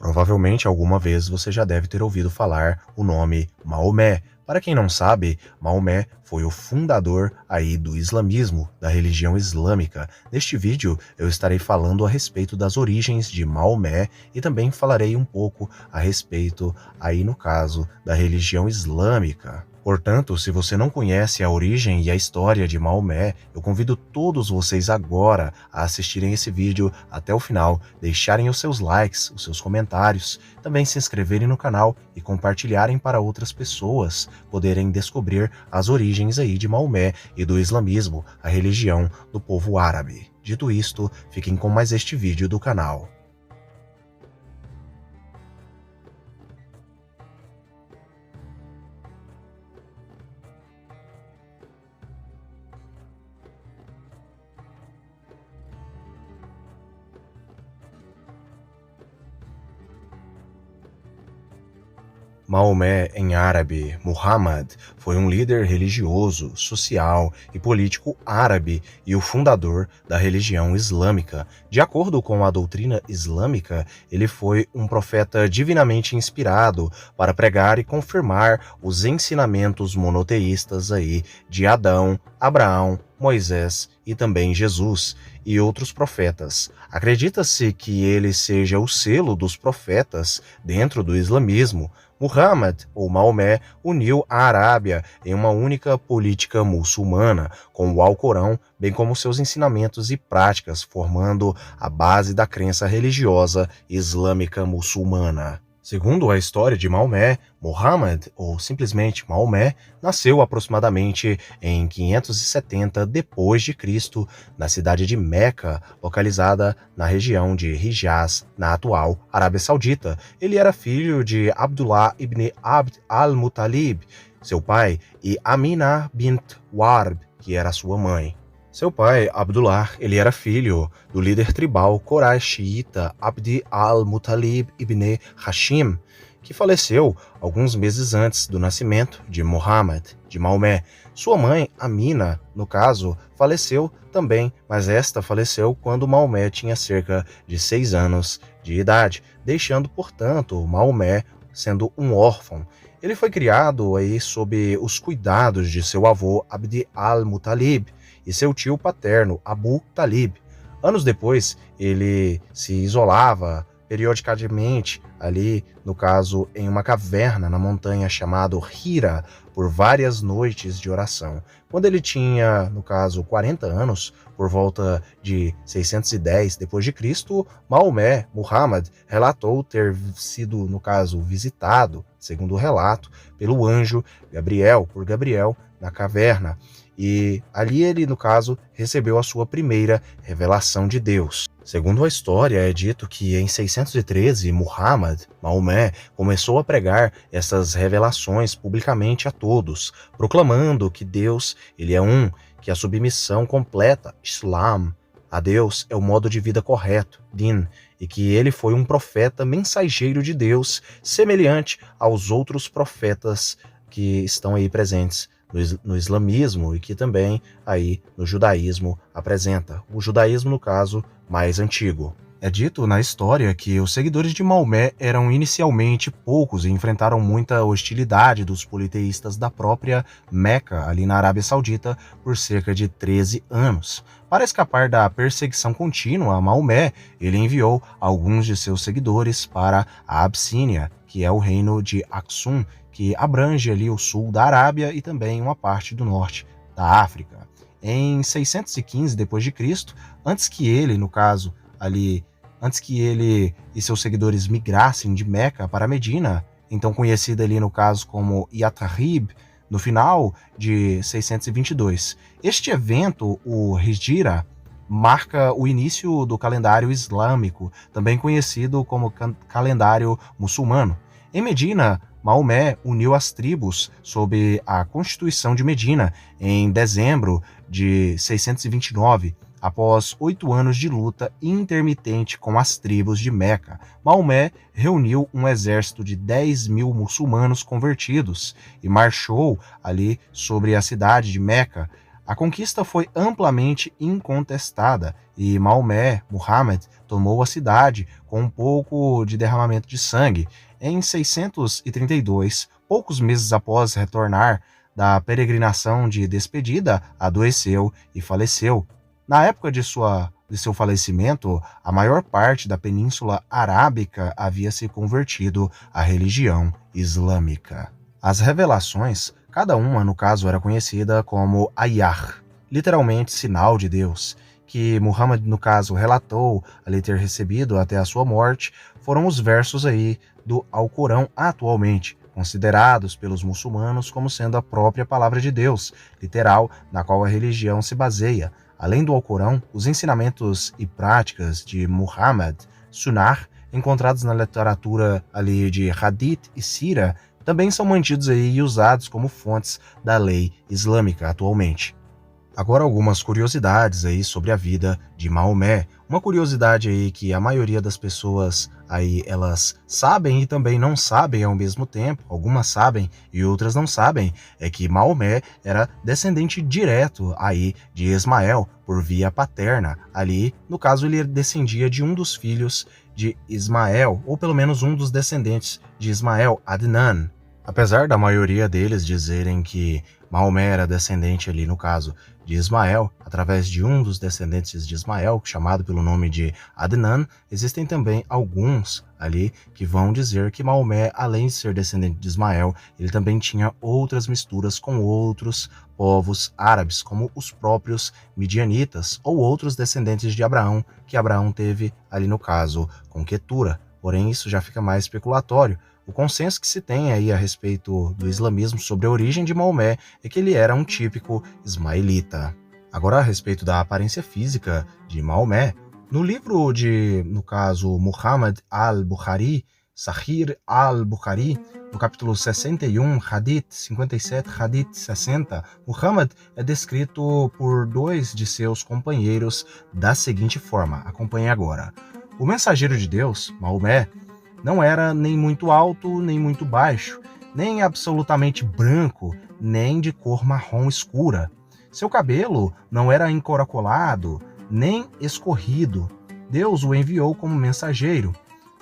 Provavelmente alguma vez você já deve ter ouvido falar o nome Maomé. Para quem não sabe, Maomé foi o fundador aí do islamismo, da religião islâmica. Neste vídeo eu estarei falando a respeito das origens de Maomé e também falarei um pouco a respeito aí no caso da religião islâmica. Portanto, se você não conhece a origem e a história de Maomé, eu convido todos vocês agora a assistirem esse vídeo até o final, deixarem os seus likes, os seus comentários, também se inscreverem no canal e compartilharem para outras pessoas poderem descobrir as origens aí de Maomé e do islamismo, a religião do povo árabe. Dito isto, fiquem com mais este vídeo do canal. Maomé, em árabe, Muhammad, foi um líder religioso, social e político árabe e o fundador da religião islâmica. De acordo com a doutrina islâmica, ele foi um profeta divinamente inspirado para pregar e confirmar os ensinamentos monoteístas aí de Adão, Abraão, Moisés e também Jesus e outros profetas. Acredita-se que ele seja o selo dos profetas dentro do islamismo. Muhammad, ou Maomé, uniu a Arábia em uma única política muçulmana, com o Alcorão, bem como seus ensinamentos e práticas, formando a base da crença religiosa islâmica muçulmana. Segundo a história de Maomé, Muhammad, ou simplesmente Maomé, nasceu aproximadamente em 570 d.C., na cidade de Meca, localizada na região de Hijaz, na atual Arábia Saudita. Ele era filho de Abdullah ibn Abd al-Muttalib, seu pai, e Amina bint Warb, que era sua mãe. Seu pai, Abdullah, ele era filho do líder tribal Quraishita Abd al-Muttalib ibn Hashim, que faleceu alguns meses antes do nascimento de Muhammad, de Maomé. Sua mãe, Amina, no caso, faleceu também, mas esta faleceu quando Maomé tinha cerca de 6 anos de idade, deixando, portanto, Maomé sendo um órfão. Ele foi criado aí sob os cuidados de seu avô Abd al-Muttalib e seu tio paterno, Abu Talib. Anos depois, ele se isolava periodicamente ali, no caso, em uma caverna na montanha chamada Hira, por várias noites de oração. Quando ele tinha, no caso, 40 anos, por volta de 610 d.C., Maomé, Muhammad, relatou ter sido, no caso, visitado, segundo o relato, pelo anjo Gabriel, por Gabriel, na caverna. E ali ele, no caso, recebeu a sua primeira revelação de Deus. Segundo a história, é dito que em 613, Muhammad, Maomé, começou a pregar essas revelações publicamente a todos, proclamando que Deus ele é um, que a submissão completa, Islam, a Deus é o modo de vida correto, Din, e que ele foi um profeta mensageiro de Deus, semelhante aos outros profetas que estão aí presentes no islamismo e que também aí no judaísmo apresenta. O judaísmo, no caso, mais antigo. É dito na história que os seguidores de Maomé eram inicialmente poucos e enfrentaram muita hostilidade dos politeístas da própria Meca, ali na Arábia Saudita, por cerca de 13 anos. Para escapar da perseguição contínua, Maomé ele enviou alguns de seus seguidores para a Abissínia, que é o reino de Aksum, que abrange ali o sul da Arábia e também uma parte do norte da África. Em 615 d.C., antes que ele, no caso, antes que ele e seus seguidores migrassem de Meca para Medina, então conhecida ali no caso como Yatrib, no final de 622. Este evento, o Hijra, marca o início do calendário islâmico, também conhecido como calendário muçulmano. Em Medina, Maomé uniu as tribos sob a Constituição de Medina em dezembro de 629, após 8 anos de luta intermitente com as tribos de Meca. Maomé reuniu um exército de 10.000 muçulmanos convertidos e marchou ali sobre a cidade de Meca, A conquista foi amplamente incontestada e Maomé, Muhammad, tomou a cidade com um pouco de derramamento de sangue. Em 632, poucos meses após retornar da peregrinação de despedida, adoeceu e faleceu. Na época de seu falecimento, a maior parte da Península Arábica havia se convertido à religião islâmica. As revelações, cada uma no caso era conhecida como Ayah, literalmente sinal de Deus, que Muhammad no caso relatou ali ter recebido até a sua morte, foram os versos aí do Alcorão atualmente, considerados pelos muçulmanos como sendo a própria palavra de Deus, literal, na qual a religião se baseia. Além do Alcorão, os ensinamentos e práticas de Muhammad, Sunnah, encontrados na literatura ali de Hadith e Sira, também são mantidos aí e usados como fontes da lei islâmica atualmente. Agora algumas curiosidades aí sobre a vida de Maomé. Uma curiosidade aí que a maioria das pessoas aí elas sabem e também não sabem ao mesmo tempo, algumas sabem e outras não sabem, é que Maomé era descendente direto aí de Ismael por via paterna. Ali, no caso, ele descendia de um dos filhos de Ismael, ou pelo menos um dos descendentes de Ismael, Adnan. Apesar da maioria deles dizerem que Maomé era descendente ali, no caso, de Ismael, através de um dos descendentes de Ismael, chamado pelo nome de Adnan, existem também alguns ali que vão dizer que Maomé, além de ser descendente de Ismael, ele também tinha outras misturas com outros povos árabes, como os próprios midianitas, ou outros descendentes de Abraão, que Abraão teve ali no caso com Quetura. Porém, isso já fica mais especulatório. O consenso que se tem aí a respeito do islamismo sobre a origem de Maomé é que ele era um típico ismaelita. Agora, a respeito da aparência física de Maomé, no livro de, no caso, Muhammad al-Bukhari, Sahih al-Bukhari, no capítulo 61, Hadith 57, Hadith 60, Muhammad é descrito por dois de seus companheiros da seguinte forma, acompanhe agora. O mensageiro de Deus, Maomé, não era nem muito alto, nem muito baixo, nem absolutamente branco, nem de cor marrom escura. Seu cabelo não era encaracolado, nem escorrido. Deus o enviou como mensageiro.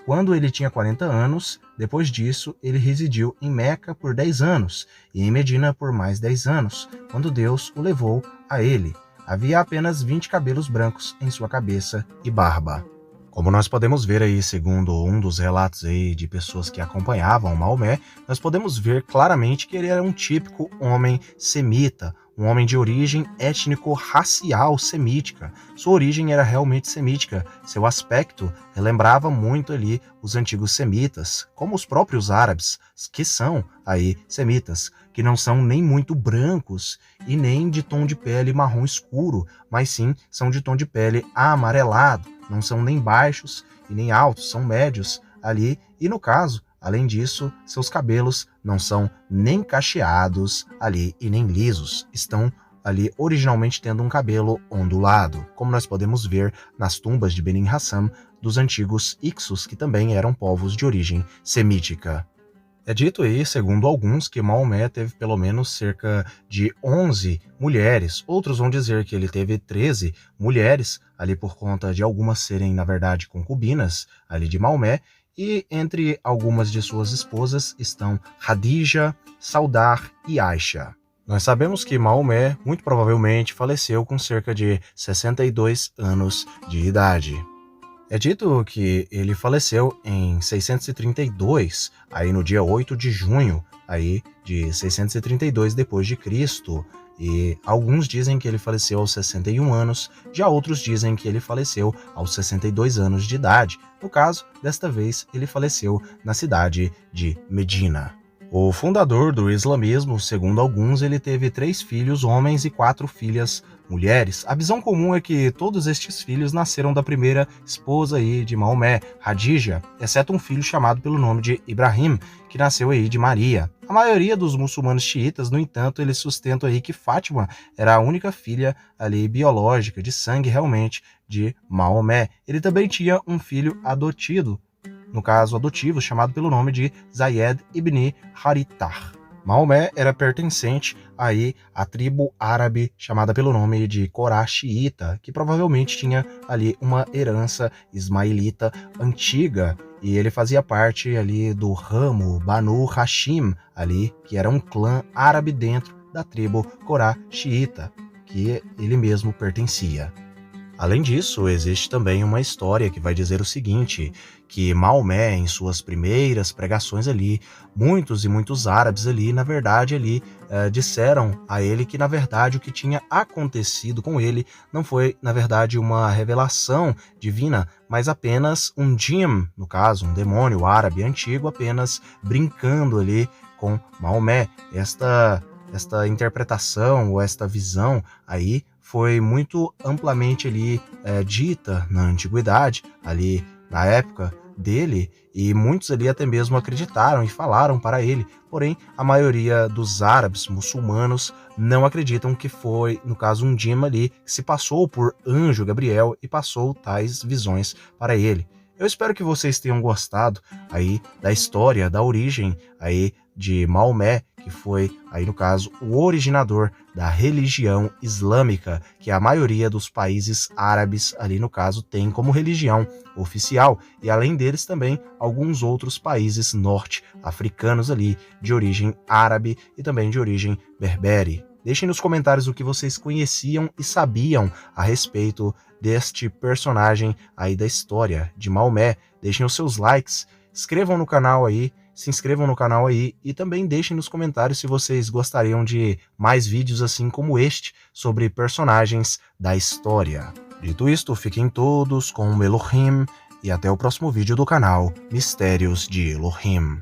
Quando ele tinha 40 anos, depois disso, ele residiu em Meca por 10 anos e em Medina por mais 10 anos, quando Deus o levou a ele. Havia apenas 20 cabelos brancos em sua cabeça e barba. Como nós podemos ver aí, segundo um dos relatos aí de pessoas que acompanhavam Maomé, nós podemos ver claramente que ele era um típico homem semita, um homem de origem étnico-racial semítica. Sua origem era realmente semítica, seu aspecto relembrava muito ali os antigos semitas, como os próprios árabes, que são aí semitas, que não são nem muito brancos e nem de tom de pele marrom escuro, mas sim são de tom de pele amarelado. Não são nem baixos e nem altos, são médios ali. E no caso, além disso, seus cabelos não são nem cacheados ali e nem lisos. Estão ali originalmente tendo um cabelo ondulado, como nós podemos ver nas tumbas de Beni Hassam dos antigos Ixos, que também eram povos de origem semítica. É dito aí, segundo alguns, que Maomé teve pelo menos cerca de 11 mulheres. Outros vão dizer que ele teve 13 mulheres, ali por conta de algumas serem, na verdade, concubinas ali de Maomé. E entre algumas de suas esposas estão Khadija, Saudar e Aisha. Nós sabemos que Maomé, muito provavelmente, faleceu com cerca de 62 anos de idade. É dito que ele faleceu em 632, aí no dia 8 de junho, aí de 632 depois de Cristo. E alguns dizem que ele faleceu aos 61 anos, já outros dizem que ele faleceu aos 62 anos de idade. No caso, desta vez, ele faleceu na cidade de Medina. O fundador do islamismo, segundo alguns, ele teve 3 filhos homens e 4 filhas mulheres. A visão comum é que todos estes filhos nasceram da primeira esposa aí de Maomé, Khadija, exceto um filho chamado pelo nome de Ibrahim, que nasceu aí de Maria. A maioria dos muçulmanos xiitas, no entanto, eles sustentam aí que Fátima era a única filha ali biológica, de sangue realmente, de Maomé. Ele também tinha um filho adotivo, no caso adotivo, chamado pelo nome de Zayed ibn Harithah. Maomé era pertencente aí à tribo árabe chamada pelo nome de Corá xiita, que provavelmente tinha ali uma herança ismaelita antiga, e ele fazia parte ali do ramo Banu Hashim, ali, que era um clã árabe dentro da tribo Corá xiita, que ele mesmo pertencia. Além disso, existe também uma história que vai dizer o seguinte, que Maomé, em suas primeiras pregações ali, muitos e muitos árabes ali, na verdade, ali, disseram a ele que, na verdade, o que tinha acontecido com ele não foi, na verdade, uma revelação divina, mas apenas um djinn, no caso, um demônio árabe antigo, apenas brincando ali com Maomé. Esta interpretação ou esta visão aí foi muito amplamente ali dita na antiguidade, ali na época dele, e muitos ali até mesmo acreditaram e falaram para ele, porém a maioria dos árabes muçulmanos não acreditam que foi, no caso, um djinn ali que se passou por anjo Gabriel e passou tais visões para ele. Eu espero que vocês tenham gostado aí da história, da origem aí de Maomé, que foi aí no caso o originador da religião islâmica, que a maioria dos países árabes ali no caso tem como religião oficial, e além deles também alguns outros países norte-africanos ali de origem árabe e também de origem berbere. Deixem nos comentários o que vocês conheciam e sabiam a respeito deste personagem aí da história de Maomé. Deixem os seus likes, inscrevam no canal aí, se inscrevam no canal aí e também deixem nos comentários se vocês gostariam de mais vídeos assim como este sobre personagens da história. Dito isto, fiquem todos com Elohim e até o próximo vídeo do canal Mistérios de Elohim.